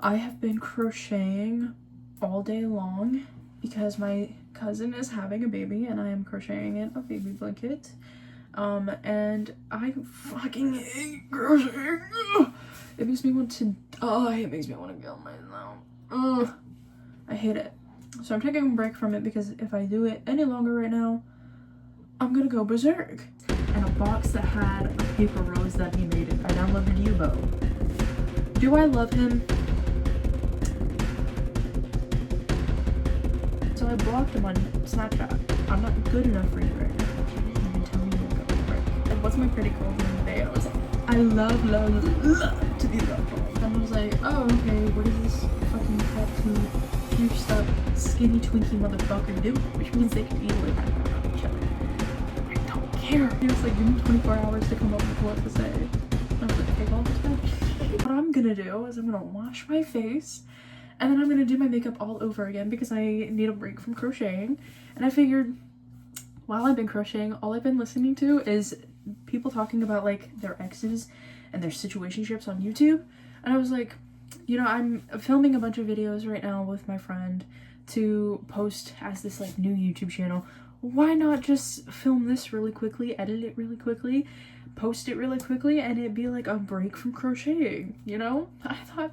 I have been crocheting all day long because my cousin is having a baby and I am crocheting in a baby blanket. And I fucking hate crocheting. It makes me want to die. It makes me want to kill myself. I hate it. So I'm taking a break from it because if I do it any longer right now, I'm gonna go berserk. And a box that had a paper rose that he made it. I downloaded Yubo. Do I love him? So I blocked him on Snapchat. I'm not good enough for you right now. You can tell me to go break. And what's my pretty girl the other day? I was like, I love to be loved. And I was like, oh, okay, what is this fucking tattoo, pierced up, skinny Twinkie motherfucker do? Which means they can easily have that on each other. I don't care. He was like, give me 24 hours to come up with what to say. And I was like, take all this back. What I'm gonna do is I'm gonna wash my face, and then I'm gonna do my makeup all over again because I need a break from crocheting. And I figured, while I've been crocheting, all I've been listening to is people talking about like their exes and their situationships on YouTube. And I was like, you know, I'm filming a bunch of videos right now with my friend to post as this like new YouTube channel. Why not just film this really quickly, edit it really quickly, post it really quickly, and it'd be like a break from crocheting, you know? I thought,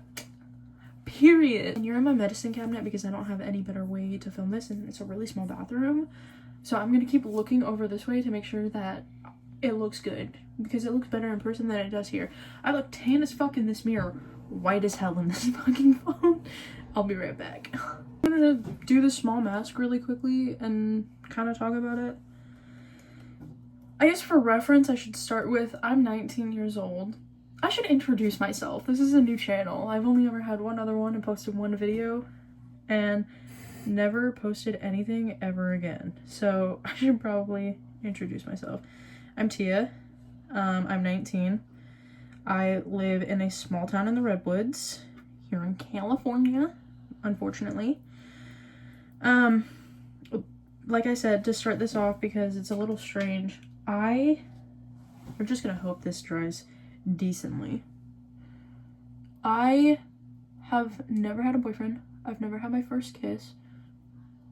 period. And you're in my medicine cabinet because I don't have any better way to film this, and it's a really small bathroom. So I'm gonna keep looking over this way to make sure that it looks good, because it looks better in person than it does here. I look tan as fuck in this mirror, white as hell in this fucking phone. I'll be right back. I'm gonna do the small mask really quickly and kind of talk about it. I guess for reference, I should start with, I'm 19 years old. I should introduce myself. This is a new channel. I've only ever had one other one and posted one video and never posted anything ever again. So I should probably introduce myself. I'm Tia. I'm 19. I live in a small town in the Redwoods here in California, unfortunately. Like I said, to start this off, because it's a little strange, we're just gonna hope this dries decently. I have never had a boyfriend. I've never had my first kiss.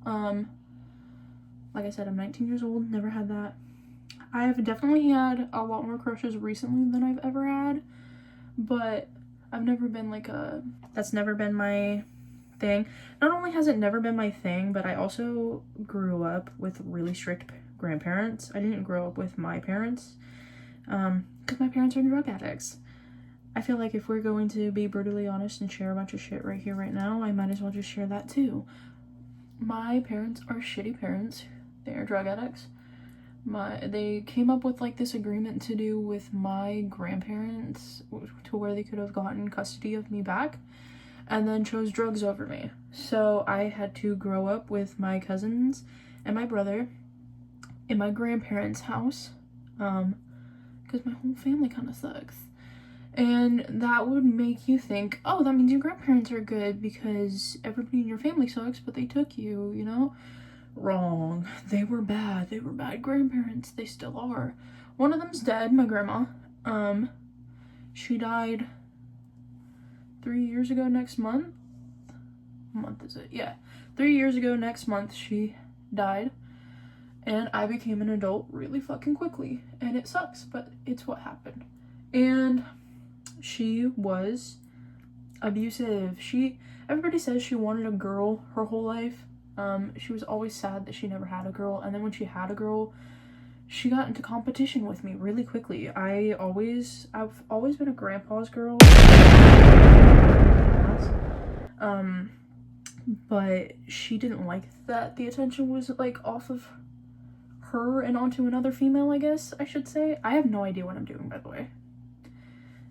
Like I said, I'm 19 years old, never had that. I've definitely had a lot more crushes recently than I've ever had, but I've never been like that's never been my thing. Not only has it never been my thing, but I also grew up with really strict grandparents. I didn't grow up with my parents, because my parents are drug addicts. I feel like if we're going to be brutally honest and share a bunch of shit right here, right now, I might as well just share that too. My parents are shitty parents. They are drug addicts. They came up with like this agreement to do with my grandparents to where they could have gotten custody of me back, and then chose drugs over me. So I had to grow up with my cousins and my brother in my grandparents' house, because my whole family kind of sucks. And that would make you think, oh, that means your grandparents are good because everybody in your family sucks, but they took you, you know? Wrong. They were bad. They were bad grandparents. They still are. One of them's dead, my grandma. She died 3 years ago next month. What month is it? Yeah. 3 years ago next month she died. And I became an adult really fucking quickly. And it sucks, but it's what happened. And she was abusive. Everybody says she wanted a girl her whole life. She was always sad that she never had a girl, and then when she had a girl, she got into competition with me really quickly. I've always been a grandpa's girl. But she didn't like that the attention was like off of her and onto another female, I guess I should say. I have no idea what I'm doing, by the way.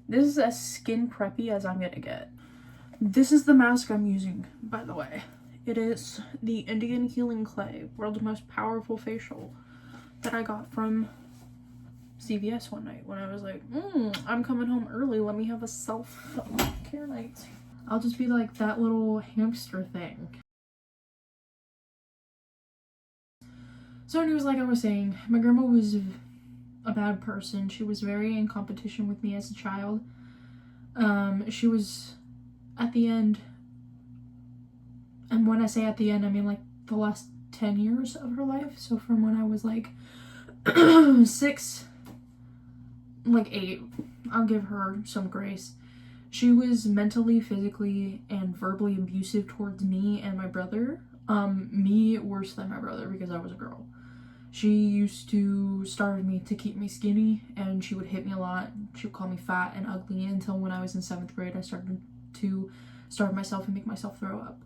This is as skin preppy as I'm gonna get. This is the mask I'm using, by the way. It is the Indian Healing Clay, world's most powerful facial, that I got from CVS one night when I was like, I'm coming home early, let me have a self-care night. I'll just be like that little hamster thing. So anyways, like I was saying, my grandma was a bad person. She was very in competition with me as a child. She was at the end, and when I say at the end, I mean like the last 10 years of her life. So from when I was like 6, like 8, I'll give her some grace. She was mentally, physically, and verbally abusive towards me and my brother. Me worse than my brother because I was a girl. She used to starve me to keep me skinny, and she would hit me a lot. She would call me fat and ugly until when I was in 7th grade, I started to starve myself and make myself throw up.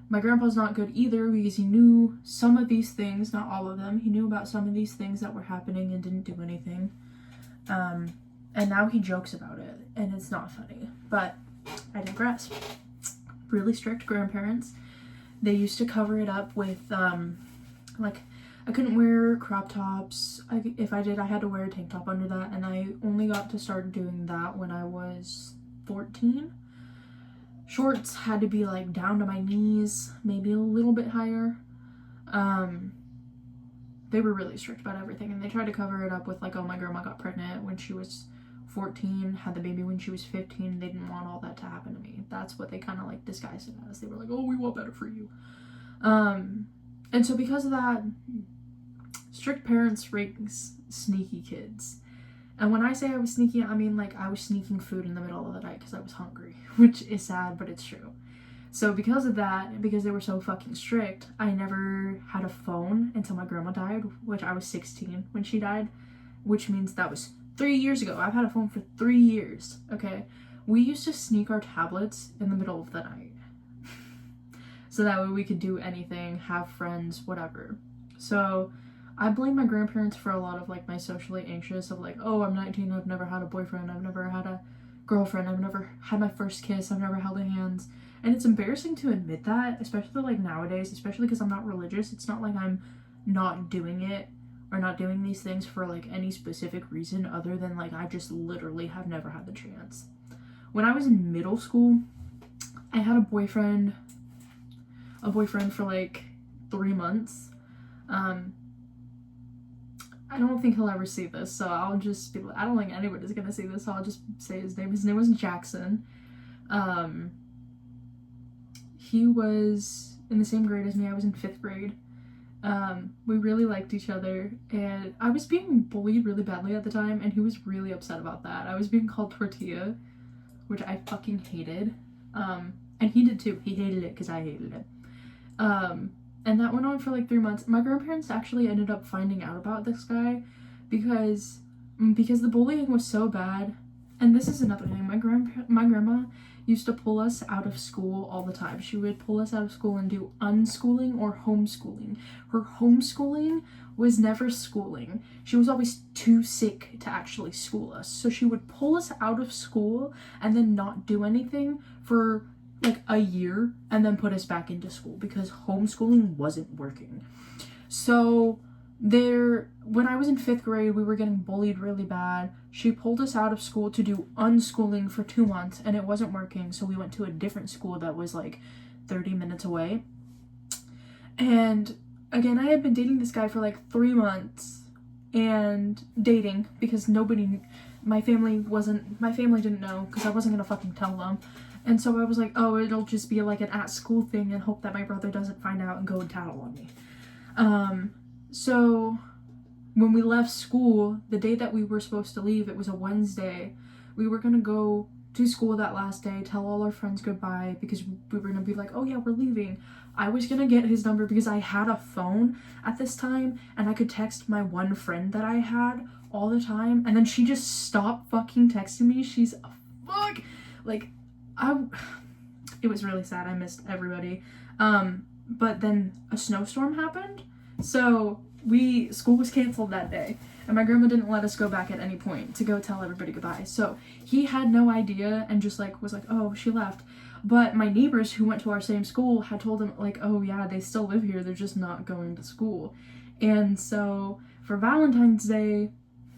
My grandpa's not good either because he knew some of these things, not all of them. He knew about some of these things that were happening and didn't do anything. And now he jokes about it, and it's not funny. But I digress. Really strict grandparents. They used to cover it up with, like, I couldn't wear crop tops. If I did, I had to wear a tank top under that, and I only got to start doing that when I was 14. Shorts had to be, like, down to my knees, maybe a little bit higher. They were really strict about everything, and they tried to cover it up with, like, oh, my grandma got pregnant when she was 14, had the baby when she was 15. They didn't want all that to happen to me. That's what they kind of like disguised it as. They were like, oh, we want better for you. And so because of that, strict parents raise sneaky kids. And when I say I was sneaky, I mean like I was sneaking food in the middle of the night because I was hungry, which is sad, but it's true. So because of that, because they were so fucking strict, I never had a phone until my grandma died, which I was 16 when she died, which means that was 3 years ago. I've had a phone for 3 years, okay? We used to sneak our tablets in the middle of the night. So that way we could do anything, have friends, whatever. So I blame my grandparents for a lot of like my socially anxious of like, oh, I'm 19, I've never had a boyfriend, I've never had a girlfriend, I've never had my first kiss, I've never held hands. And it's embarrassing to admit that, especially like nowadays, especially because I'm not religious. It's not like I'm not doing it or not doing these things for like any specific reason other than like I just literally have never had the chance. When I was in middle school, I had a boyfriend for like 3 months. I don't think he'll ever see this, so I'll just be like, I don't think anybody's gonna see this, so I'll just say his name. His name was Jackson. He was in the same grade as me. I was in 5th grade. We really liked each other, and I was being bullied really badly at the time, and he was really upset about that. I was being called tortilla, which I fucking hated. And he did too. He hated it because I hated it. And that went on for like 3 months. My grandparents actually ended up finding out about this guy because the bullying was so bad. And this is another thing. My grandma used to pull us out of school all the time. She would pull us out of school and do unschooling or homeschooling. Her homeschooling was never schooling. She was always too sick to actually school us. So she would pull us out of school and then not do anything for like a year and then put us back into school because homeschooling wasn't working. So when I was in 5th grade, we were getting bullied really bad. She pulled us out of school to do unschooling for 2 months, and it wasn't working, so we went to a different school that was like 30 minutes away. And again, I had been dating this guy for like 3 months, and dating because my family didn't know because I wasn't gonna fucking tell them. And so I was like, oh, it'll just be like an at-school thing and hope that my brother doesn't find out and go and tattle on me. So when we left school, the day that we were supposed to leave, it was a Wednesday. We were gonna go to school that last day, tell all our friends goodbye because we were gonna be like, oh yeah, we're leaving. I was gonna get his number because I had a phone at this time and I could text my one friend that I had all the time, and then she just stopped fucking texting me. She's a fuck. Like, it was really sad. I missed everybody. But then a snowstorm happened, so school was canceled that day, and my grandma didn't let us go back at any point to go tell everybody goodbye. So he had no idea and just like was like, oh, she left. But my neighbors who went to our same school had told him like, oh yeah, they still live here, they're just not going to school. And so for Valentine's Day,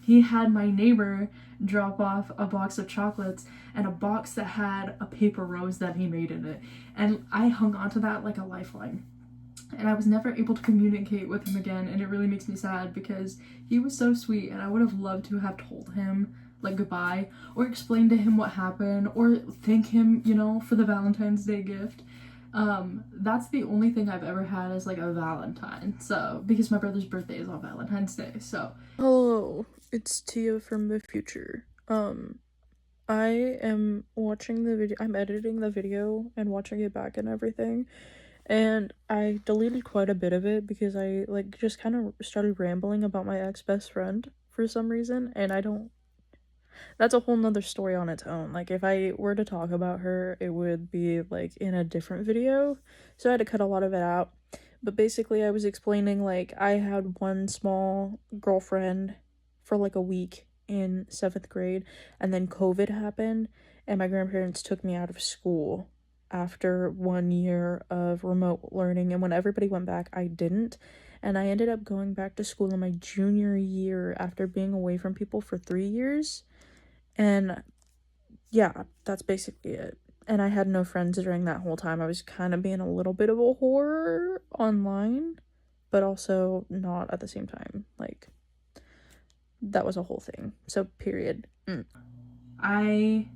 he had my neighbor drop off a box of chocolates and a box that had a paper rose that he made in it. And I hung onto that like a lifeline. And I was never able to communicate with him again, and it really makes me sad because he was so sweet and I would have loved to have told him like goodbye or explain to him what happened or thank him, you know, for the Valentine's Day gift. That's the only thing I've ever had as like a Valentine. So, because my brother's birthday is on Valentine's Day, so. Hello, it's Tia from the future. I am watching the video, I'm editing the video and watching it back and everything, and I deleted quite a bit of it because I, like, just kind of started rambling about my ex-best friend for some reason, and that's a whole nother story on its own. Like, if I were to talk about her, it would be, like, in a different video, so I had to cut a lot of it out. But basically, I was explaining, like, I had one small girlfriend for, like, a week in 7th grade, and then COVID happened, and my grandparents took me out of school after 1 year of remote learning, and when everybody went back, I didn't, and I ended up going back to school in my junior year after being away from people for 3 years, and yeah, that's basically it. And I had no friends during that whole time. I was kind of being a little bit of a whore online, but also not at the same time. Like, that was a whole thing. So, period. I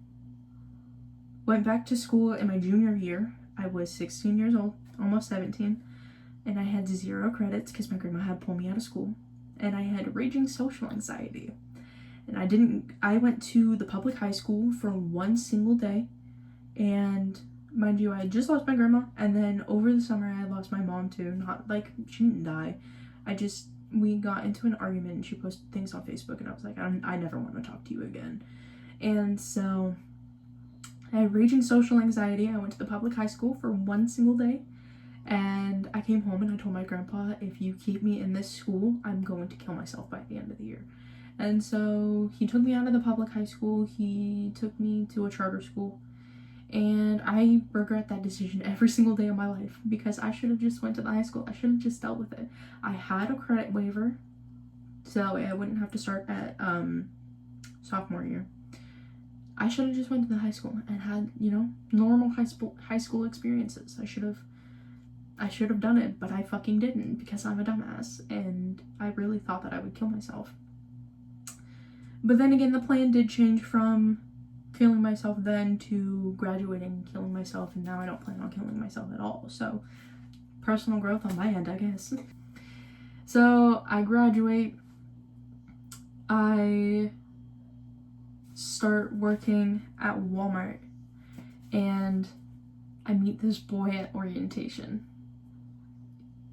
went back to school in my junior year. I was 16 years old, almost 17, and I had 0 credits because my grandma had pulled me out of school, and I had raging social anxiety. And I went to the public high school for 1 single day, and mind you, I had just lost my grandma, and then over the summer I lost my mom too. Not like she didn't die, we got into an argument and she posted things on Facebook, and I was like, I never want to talk to you again. And so I had raging social anxiety. I went to the public high school for 1 single day, and I came home and I told my grandpa, if you keep me in this school, I'm going to kill myself by the end of the year. And so he took me out of the public high school. He took me to a charter school, and I regret that decision every single day of my life because I should have just went to the high school. I should have just dealt with it. I had a credit waiver, so I wouldn't have to start at sophomore year. I should have just went to the high school and had, you know, normal high school experiences. I should have done it, but I fucking didn't because I'm a dumbass, and I really thought that I would kill myself. But then again, the plan did change from killing myself then to graduating and killing myself, and now I don't plan on killing myself at all. So, personal growth on my end, I guess. So, I graduate. I start working at Walmart, and I meet this boy at orientation.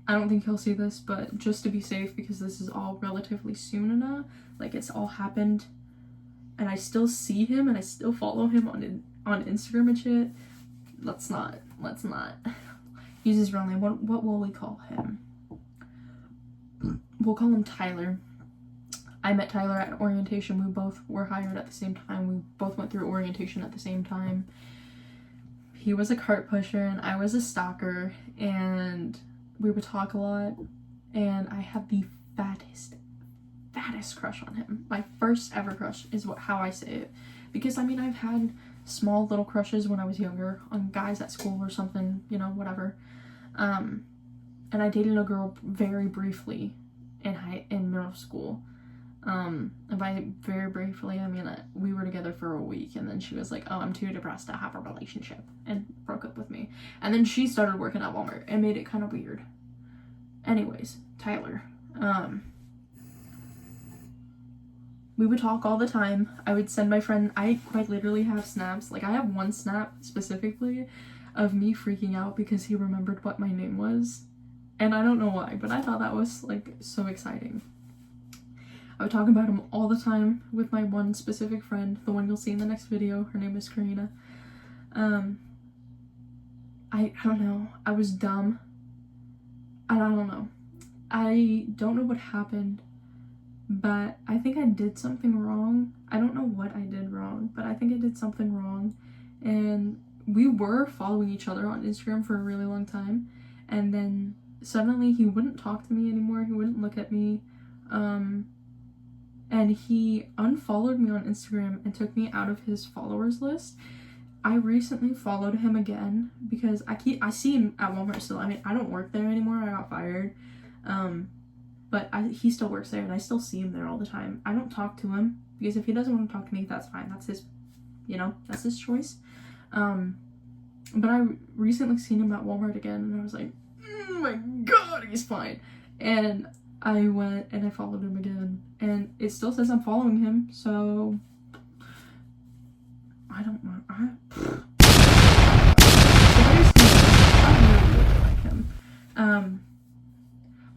I don't think he'll see this, but just to be safe, because this is all relatively soon enough, like it's all happened, and I still see him and I still follow him on Instagram and shit. Let's not use his real name. What will we call him? We'll call him Tyler. I met Tyler at orientation. We both were hired at the same time. We both went through orientation at the same time. He was a cart pusher and I was a stalker, and we would talk a lot, and I had the fattest crush on him. My first ever crush is how I say it, because I mean, I've had small little crushes when I was younger on guys at school or something, you know, whatever. And I dated a girl very briefly in middle school. And by very briefly, I mean we were together for a week, and then she was like, oh, I'm too depressed to have a relationship, and broke up with me. And then she started working at Walmart and made it kind of weird. Anyways, Tyler, we would talk all the time. I would send my friend, I quite literally have snaps, like I have one snap specifically of me freaking out because he remembered what my name was, and I don't know why, but I thought that was like so exciting. I would talk about him all the time with my one specific friend, the one you'll see in the next video. Her name is Karina. I don't know. I was dumb. I don't know. I don't know what happened, but I think I did something wrong. I don't know what I did wrong, but I think I did something wrong. And we were following each other on Instagram for a really long time. And then suddenly he wouldn't talk to me anymore. He wouldn't look at me. And he unfollowed me on Instagram and took me out of his followers list. I recently followed him again because I see him at Walmart still. I mean, I don't work there anymore. I got fired. But he still works there, and I still see him there all the time. I don't talk to him because if he doesn't want to talk to me, that's fine. That's his, you know, that's his choice. But I recently seen him at Walmart again, and I was like, oh my god, he's fine. And I went and I followed him again, and it still says I'm following him, so I don't know. I really like him.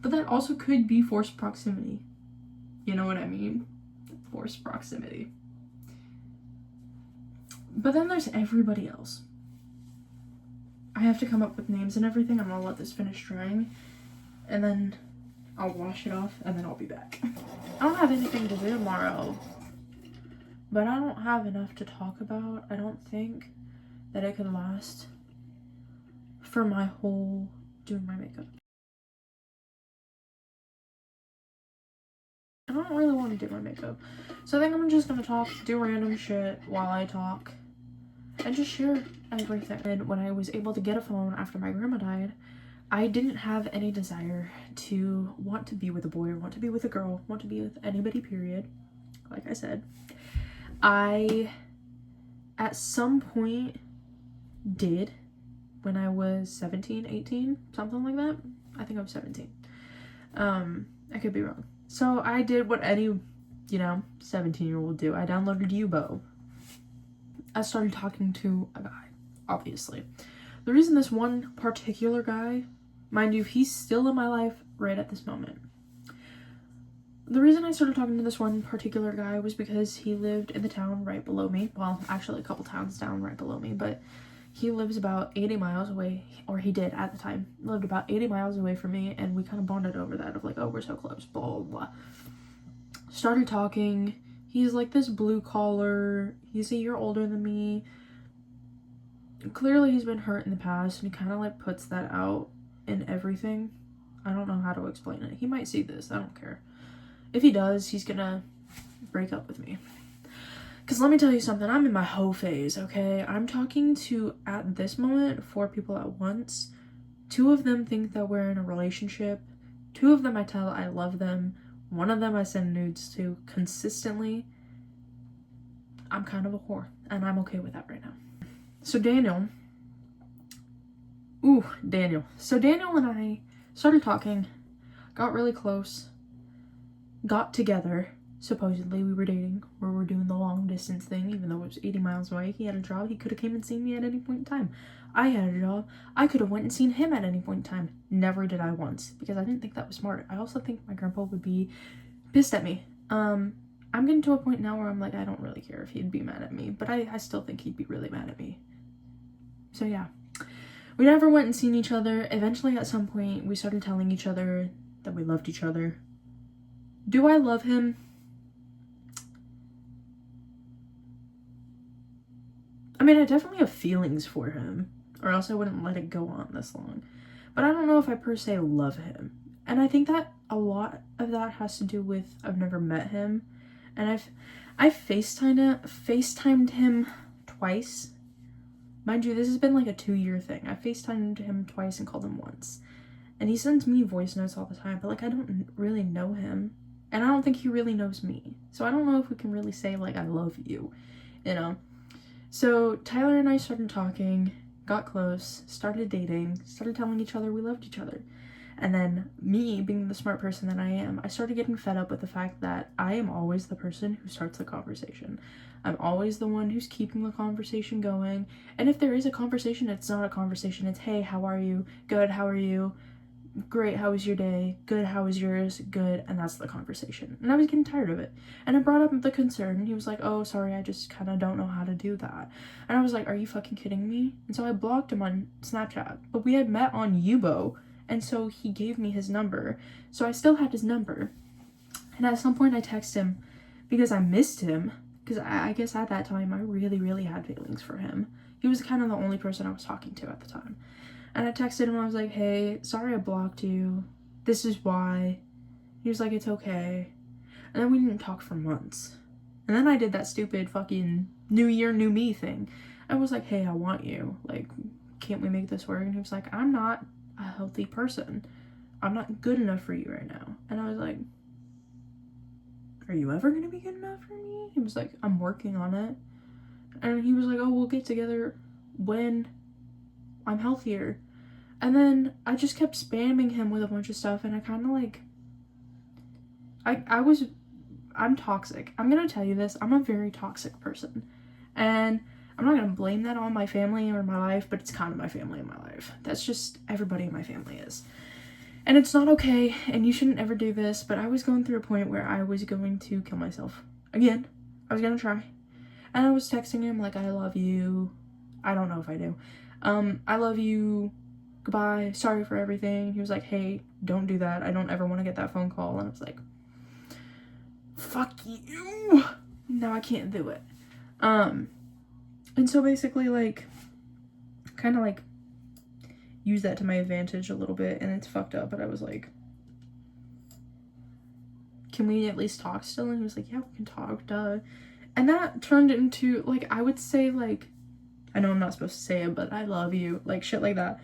But that also could be forced proximity. You know what I mean? Forced proximity. But then there's everybody else. I have to come up with names and everything. I'm gonna let this finish drying, and then I'll wash it off, and then I'll be back. I don't have anything to do tomorrow, but I don't have enough to talk about. I don't think that it can last for my whole doing my makeup. I don't really want to do my makeup, so I think I'm just gonna talk, do random shit while I talk, and just share everything. And when I was able to get a phone after my grandma died, I didn't have any desire to want to be with a boy or want to be with a girl, want to be with anybody, period. Like I said, I at some point did when I was 17, 18, something like that. I think I was 17. I could be wrong. So I did what any, 17-year-old do. I downloaded Yubo. I started talking to a guy, obviously. The reason this one particular guy, mind you, he's still in my life right at this moment. The reason I started talking to this one particular guy was because he lived in the town right below me. Well, actually a couple towns down right below me, but he lives about 80 miles away, or he did at the time, lived about 80 miles away from me, and we kind of bonded over that of like, oh, we're so close, blah, blah, blah. Started talking. He's like this blue collar, he's a year older than me. Clearly he's been hurt in the past, and he kind of like puts that out in everything. I don't know how to explain it. He might see this, I don't care. If he does, he's gonna break up with me. Because let me tell you something, I'm in my hoe phase, okay? I'm talking to, at this moment, 4 people at once. 2 of them think that we're in a relationship. 2 of them I tell I love them. 1 of them I send nudes to consistently. I'm kind of a whore, and I'm okay with that right now. So Daniel. So Daniel and I started talking, got really close, got together. Supposedly we were dating, or we were doing the long distance thing, even though it was 80 miles away. He had a job, he could have came and seen me at any point in time. I had a job, I could have went and seen him at any point in time. Never did I once, because I didn't think that was smart. I also think my grandpa would be pissed at me. I'm getting to a point now where I'm like, I don't really care if he'd be mad at me, but I still think he'd be really mad at me. So yeah, we never went and seen each other. Eventually at some point we started telling each other that we loved each other. Do I love him? I mean, I definitely have feelings for him, or else I wouldn't let it go on this long. But I don't know if I per se love him. And I think that a lot of that has to do with I've never met him. And I've FaceTimed him twice. Mind you, this has been like a 2-year thing. I FaceTimed him twice and called him once. And he sends me voice notes all the time, but like I don't really know him. And I don't think he really knows me. So I don't know if we can really say like I love you, you know? So Tyler and I started talking, got close, started dating, started telling each other we loved each other. And then me, being the smart person that I am, I started getting fed up with the fact that I am always the person who starts the conversation. I'm always the one who's keeping the conversation going. And if there is a conversation, it's not a conversation. It's, hey, how are you? Good, how are you? Great, how was your day? Good, how was yours? Good, and that's the conversation. And I was getting tired of it. And I brought up the concern. He was like, oh, sorry, I just kind of don't know how to do that. And I was like, are you fucking kidding me? And so I blocked him on Snapchat. But we had met on Yubo, and so he gave me his number. So I still had his number. And at some point I texted him because I missed him. Because I guess at that time I really, really had feelings for him. He was kind of the only person I was talking to at the time. And I texted him, I was like, hey, sorry I blocked you. This is why. He was like, it's okay. And then we didn't talk for months. And then I did that stupid fucking new year, new me thing. I was like, hey, I want you. Like, can't we make this work? And he was like, I'm not a healthy person. I'm not good enough for you right now. And I was like, are you ever gonna be good enough for me? He was like, I'm working on it. And he was like, oh, we'll get together when I'm healthier. And then I just kept spamming him with a bunch of stuff, and I kind of like, I'm toxic. I'm gonna tell you this. I'm a very toxic person. And I'm not gonna blame that on my family or my life, but it's kind of my family and my life. That's just everybody in my family is. And it's not okay, and you shouldn't ever do this, but I was going through a point where I was going to kill myself. Again, I was gonna try. And I was texting him like, I love you. I don't know if I do. I love you. Goodbye. Sorry for everything. He was like, hey, don't do that. I don't ever want to get that phone call. And I was like, fuck you. Now I can't do it. And so basically, like, kind of like use that to my advantage a little bit, and it's fucked up, but I was like, can we at least talk still? And he was like, yeah, we can talk, duh. And that turned into, like, I would say, like, I know I'm not supposed to say it, but I love you, like, shit like that.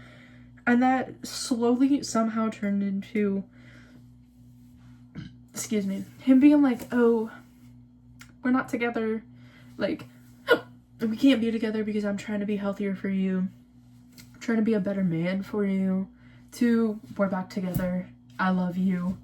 And that slowly somehow turned into, excuse me, him being like, oh, we're not together, like, we can't be together because I'm trying to be healthier for you, I'm trying to be a better man for you, to, we're back together, I love you,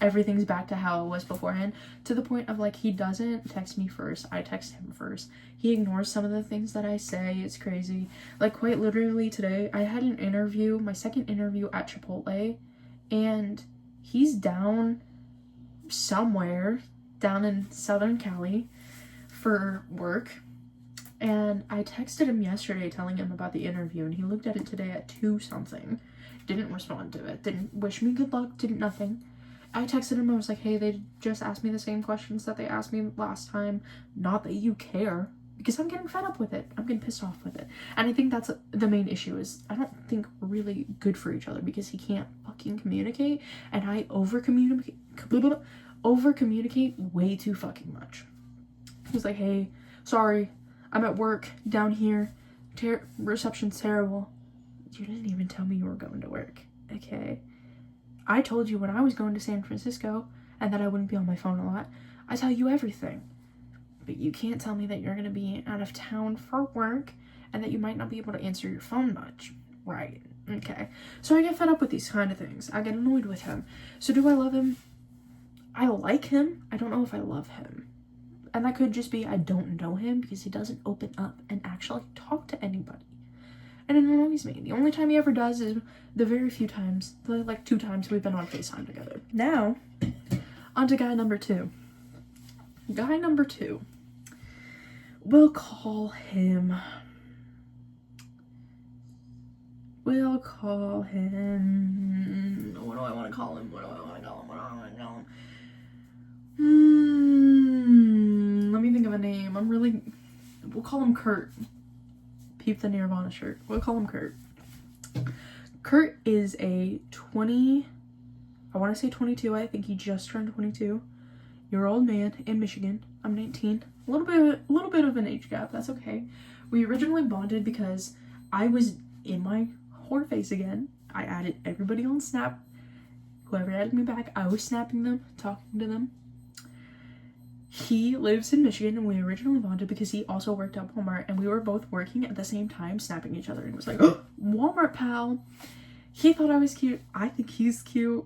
everything's back to how it was beforehand, to the point of, like, he doesn't text me first, I text him first. He ignores some of the things that I say. It's crazy. Like, quite literally today, I had an interview, my second interview at Chipotle, and he's down somewhere down in Southern Cali for work, and I texted him yesterday telling him about the interview, and he looked at it today at 2 something, didn't respond to it, didn't wish me good luck, didn't nothing. I texted him, I was like, hey, they just asked me the same questions that they asked me last time, not that you care, because I'm getting fed up with it, I'm getting pissed off with it. And I think that's the main issue, is I don't think we're really good for each other, because he can't fucking communicate, and I over communicate way too fucking much. He was like, hey, sorry, I'm at work down here, reception's terrible. You didn't even tell me you were going to work, okay? I told you when I was going to San Francisco and that I wouldn't be on my phone a lot. I tell you everything. But you can't tell me that you're going to be out of town for work and that you might not be able to answer your phone much. Right. Okay. So I get fed up with these kind of things. I get annoyed with him. So do I love him? I like him. I don't know if I love him. And that could just be I don't know him because he doesn't open up and actually talk to anybody. And it annoys me. The only time he ever does is the very few times, like 2 times we've been on FaceTime together. Now, on to guy number 2. Guy number 2. We'll call him... What do I want to call him? Let me think of a name. We'll call him Kurt. Peep the Nirvana shirt. We'll call him Kurt. Kurt is a 22, I think he just turned 22-year-old man in Michigan. I'm 19. A little bit of an age gap. That's okay. We originally bonded because I was in my whore face again. I added everybody on Snap. Whoever added me back, I was snapping them, talking to them. He lives in Michigan, and we originally bonded because he also worked at Walmart, and we were both working at the same time, snapping each other, and it was like, oh, Walmart pal. He thought I was cute. I think he's cute.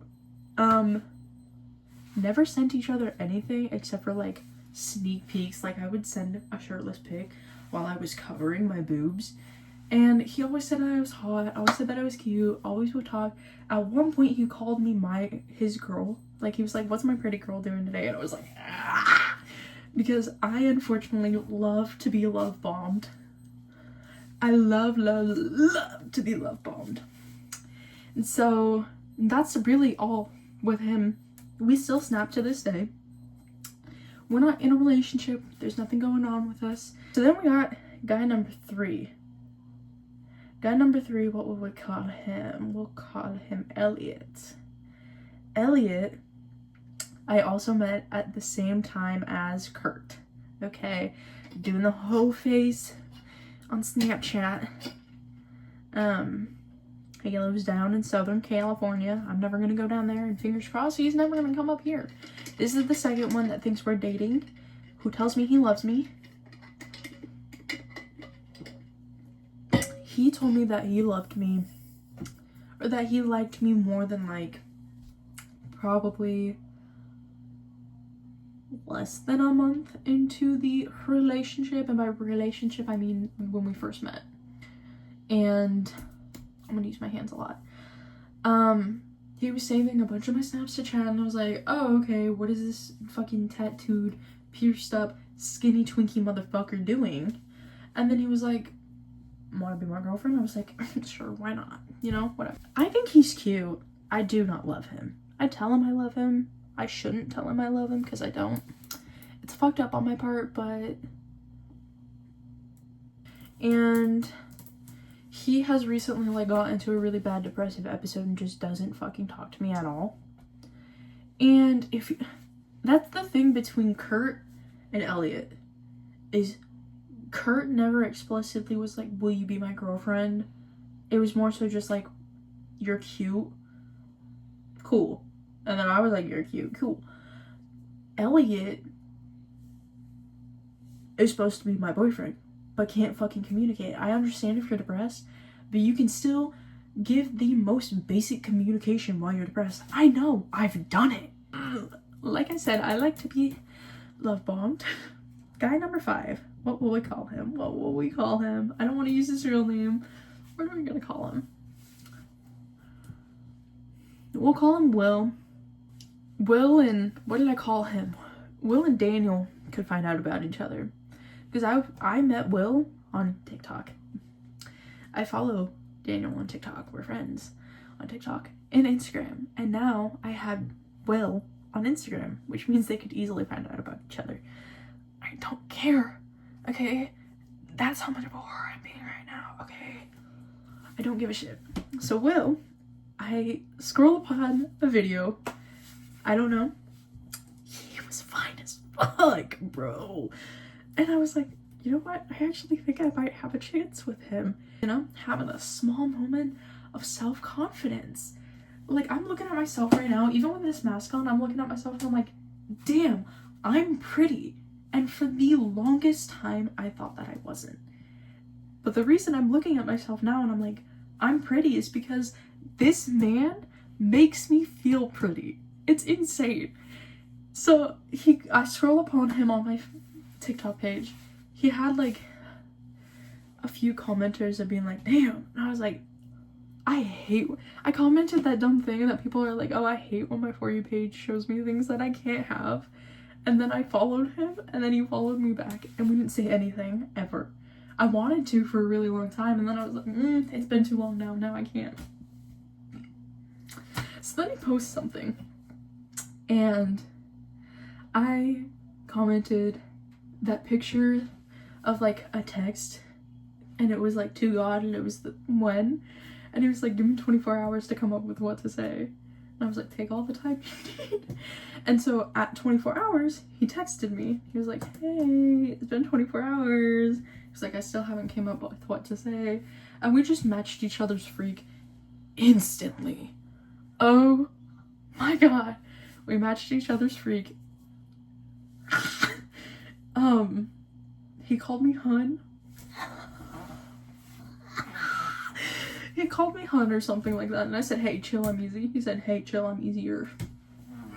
Never sent each other anything except for, like, sneak peeks. Like, I would send a shirtless pic while I was covering my boobs, and he always said that I was hot, always said that I was cute, always would talk. At one point, he called me his girl. Like, he was like, what's my pretty girl doing today? And I was like, ah! Because I unfortunately love to be love bombed. I love to be love bombed. And so that's really all with him. We still snap to this day. We're not in a relationship. There's nothing going on with us. So then we got guy number 3. Guy number 3, what would we call him? We'll call him Elliot. Elliot, I also met at the same time as Kurt. Okay, doing the whole face on Snapchat. He lives down in Southern California. I'm never gonna go down there, and fingers crossed he's never gonna come up here. This is the second one that thinks we're dating, who tells me he loves me. He told me that he loved me, or that he liked me more than like probably less than a month into the relationship. And by relationship, I mean when we first met. And I'm gonna use my hands a lot. He was saving a bunch of my snaps to chat, and I was like, oh, okay, what is this fucking tattooed, pierced up, skinny Twinkie motherfucker doing? And then he was like, wanna be my girlfriend? I was like, sure, why not? You know, whatever. I think he's cute. I do not love him. I tell him I love him. I shouldn't tell him I love him because I don't. It's fucked up on my part, but... And he has recently like got into a really bad depressive episode and just doesn't fucking talk to me at all. And if that's the thing between Kurt and Elliot, is Kurt never explicitly was like, will you be my girlfriend? It was more so just like, you're cute, cool. And then I was like, you're cute, cool. Elliot is supposed to be my boyfriend, but can't fucking communicate. I understand if you're depressed, but you can still give the most basic communication while you're depressed. I know, I've done it. Like I said, I like to be love bombed. Guy number 5. What will we call him? What will we call him? I don't want to use his real name. What are we gonna call him? We'll call him Will. Will and, what did I call him? Will and Daniel could find out about each other. Because I met Will on TikTok. I follow Daniel on TikTok. We're friends on TikTok and Instagram. And now I have Will on Instagram, which means they could easily find out about each other. I don't care, okay? That's how much of a whore I'm being right now, okay? I don't give a shit. So Will, I scroll upon a video. I don't know. He was fine as fuck, bro. And I was like, you know what? I actually think I might have a chance with him. You know, having a small moment of self-confidence. Like, I'm looking at myself right now, even with this mask on, I'm looking at myself and I'm like, damn, I'm pretty. And for the longest time, I thought that I wasn't. But the reason I'm looking at myself now and I'm like, I'm pretty is because this man makes me feel pretty. It's insane. So I scroll upon him on my TikTok page. He had like a few commenters of being like, damn. And I was like, I commented that dumb thing that people are like, oh, I hate when my For You page shows me things that I can't have. And then I followed him, and then he followed me back, and we didn't say anything ever. I wanted to for a really long time, and then I was like, it's been too long now I can't. So then he posts something, and I commented that picture of like a text, and it was like to God, and it was when, and he was like, give me 24 hours to come up with what to say. And I was like, take all the time you need. And so at 24 hours, he texted me. He was like, hey, it's been 24 hours. He was like, I still haven't came up with what to say. And we just matched each other's freak instantly. Oh my God. We matched each other's freak. He called me hun. He called me hun or something like that, and I said, hey, chill, I'm easy. He said, hey, chill, I'm easier.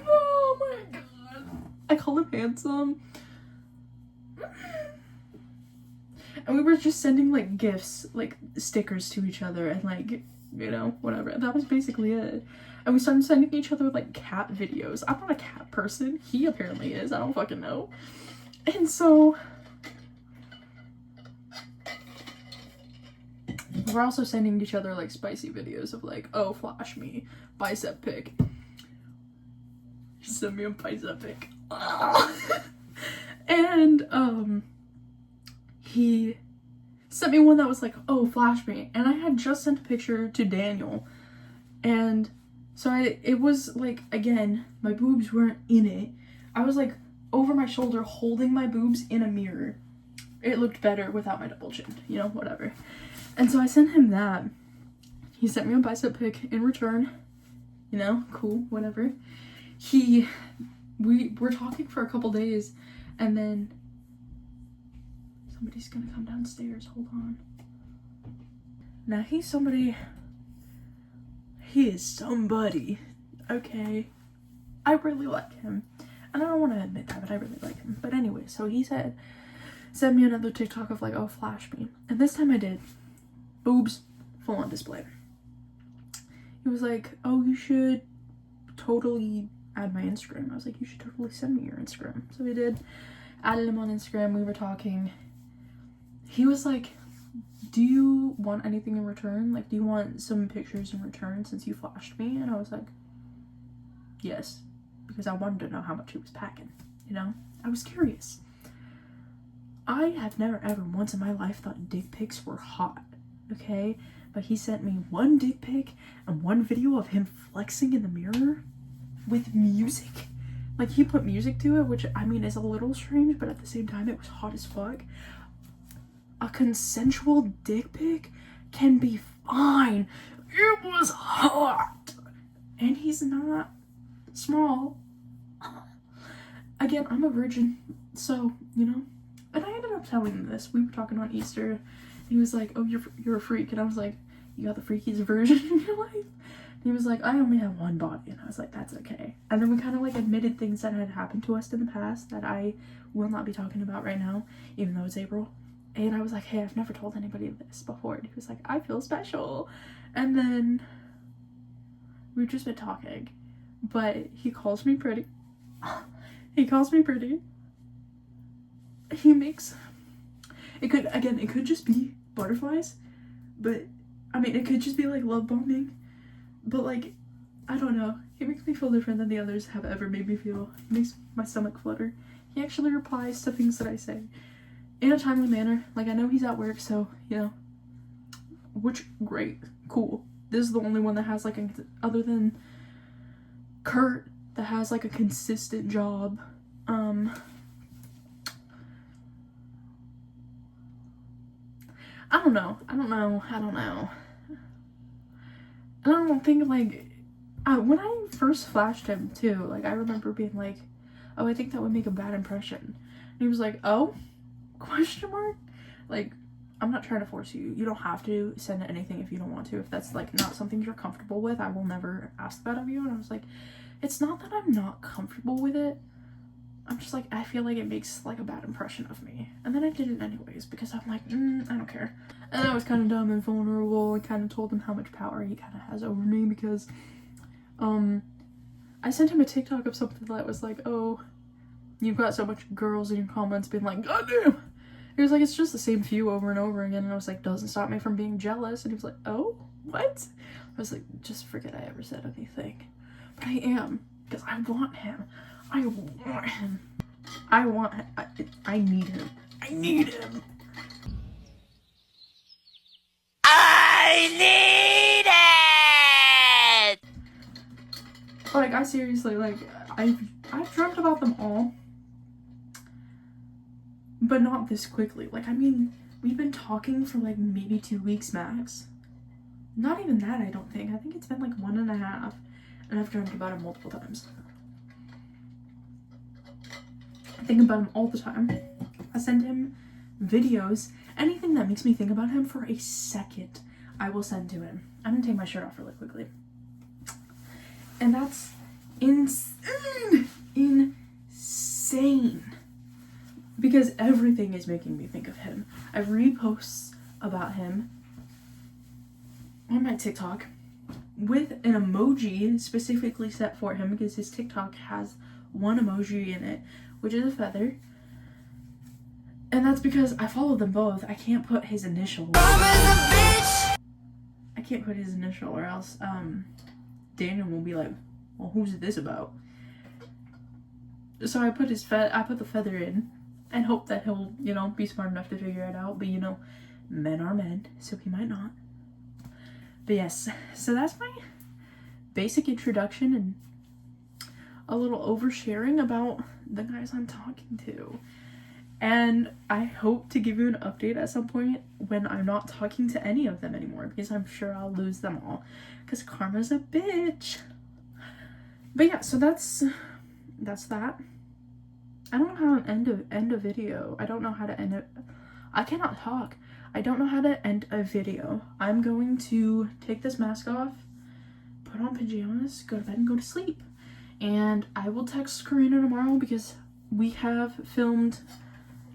Oh my God. I called him handsome. And we were just sending like gifts, like stickers to each other, and like, you know, whatever. That was basically it. And we started sending each other like cat videos. I'm not a cat person. He apparently is. I don't fucking know. And so we're also sending each other like spicy videos of like, oh, flash me, bicep pic. Send me a bicep pic. And he sent me one that was like, oh, flash me. And I had just sent a picture to Daniel. And so it was like, again, my boobs weren't in it. I was like over my shoulder holding my boobs in a mirror. It looked better without my double chin, you know, whatever. And so I sent him that. He sent me a bicep pic in return. You know, cool, whatever. He we were talking for a couple days, and then somebody's gonna come downstairs. Hold on. Now he's somebody. He is somebody. Okay. I really like him. And I don't want to admit that, but I really like him. But anyway, so he sent me another TikTok of like, oh, flash me. And this time I did. Boobs, full on display. He was like, oh, you should totally add my Instagram. I was like, you should totally send me your Instagram. So we did. Added him on Instagram. We were talking. He was like, do you want anything in return? Like, do you want some pictures in return since you flashed me? And I was like, yes. Because I wanted to know how much he was packing, you know? I was curious. I have never ever once in my life thought dick pics were hot, okay? But he sent me one dick pic and one video of him flexing in the mirror with music. Like, he put music to it, which, I mean, is a little strange, but at the same time, it was hot as fuck. A consensual dick pic can be fine. It was hot. And he's not small. Again, I'm a virgin, so, you know. And I ended up telling him this. We were talking on Easter. He was like, oh, you're a freak. And I was like, you got the freakiest version in your life? And he was like, I only have one body. And I was like, that's okay. And then we kind of like admitted things that had happened to us in the past that I will not be talking about right now, even though it's April. And I was like, hey, I've never told anybody this before. And he was like, I feel special. And then we've just been talking. But he calls me pretty. He calls me pretty. He makes... It could just be butterflies. But, I mean, it could just be, like, love bombing. But, like, I don't know. He makes me feel different than the others have ever made me feel. He makes my stomach flutter. He actually replies to things that I say in a timely manner. Like, I know he's at work, so, you know. Which, great. Cool. This is the only one that has, like, other than Kurt, that has, like, a consistent job. I don't know. And I don't think, like, when I first flashed him, too, like, I remember being like, oh, I think that would make a bad impression. And he was like, oh? Question mark? Like, I'm not trying to force you. You don't have to send anything if you don't want to. If that's, like, not something you're comfortable with, I will never ask that of you. And I was like, it's not that I'm not comfortable with it. I'm just like, I feel like it makes, like, a bad impression of me. And then I did it anyways, because I'm like, I don't care. And I was kind of dumb and vulnerable, and kind of told him how much power he kind of has over me, because, I sent him a TikTok of something that was like, oh, you've got so much girls in your comments being like, goddamn! He was like, it's just the same few over and over again, and I was like, doesn't stop me from being jealous, and he was like, oh, what? I was like, just forget I ever said anything. But I am, because I want him. I want him. I want him. I need him. I need him. I need it! Like, I seriously, like, I've dreamt about them all. But not this quickly. Like, I mean, we've been talking for, like, maybe 2 weeks max. Not even that, I don't think. I think it's been, like, 1.5. And I've dreamt about him multiple times. I think about him all the time. I send him videos. Anything that makes me think about him for a second, I will send to him. I'm gonna take my shirt off really quickly. And that's insane. Insane. Because everything is making me think of him. I read posts about him on my TikTok with an emoji specifically set for him, because his TikTok has one emoji in it, which is a feather. And that's because I follow them both. I can't put his initial. I can't put his initial, or else Daniel will be like, well, who's this about? So I put the feather in and hope that he'll, you know, be smart enough to figure it out. But, you know, men are men, so he might not. But yes, so that's my basic introduction and a little oversharing about the guys I'm talking to. And I hope to give you an update at some point when I'm not talking to any of them anymore, because I'm sure I'll lose them all, because karma's a bitch. But yeah, so that's that's that. I don't know how to end a video. I don't know how to end it. I cannot talk. I don't know how to end a video. I'm going to take this mask off, put on pajamas, go to bed and go to sleep. And I will text Karina tomorrow because we have filmed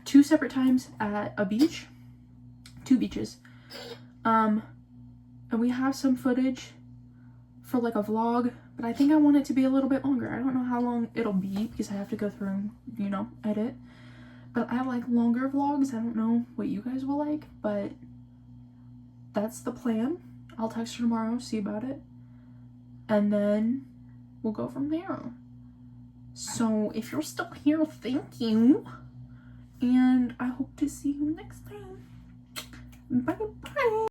2 separate times at a beach. 2 beaches. And we have some footage for like a vlog, but I think I want it to be a little bit longer. I don't know how long it'll be because I have to go through and, you know, edit. But I like longer vlogs. I don't know what you guys will like, but that's the plan. I'll text her tomorrow, see about it. And then we'll go from there. So if you're still here, thank you. And I hope to see you next time. Bye bye.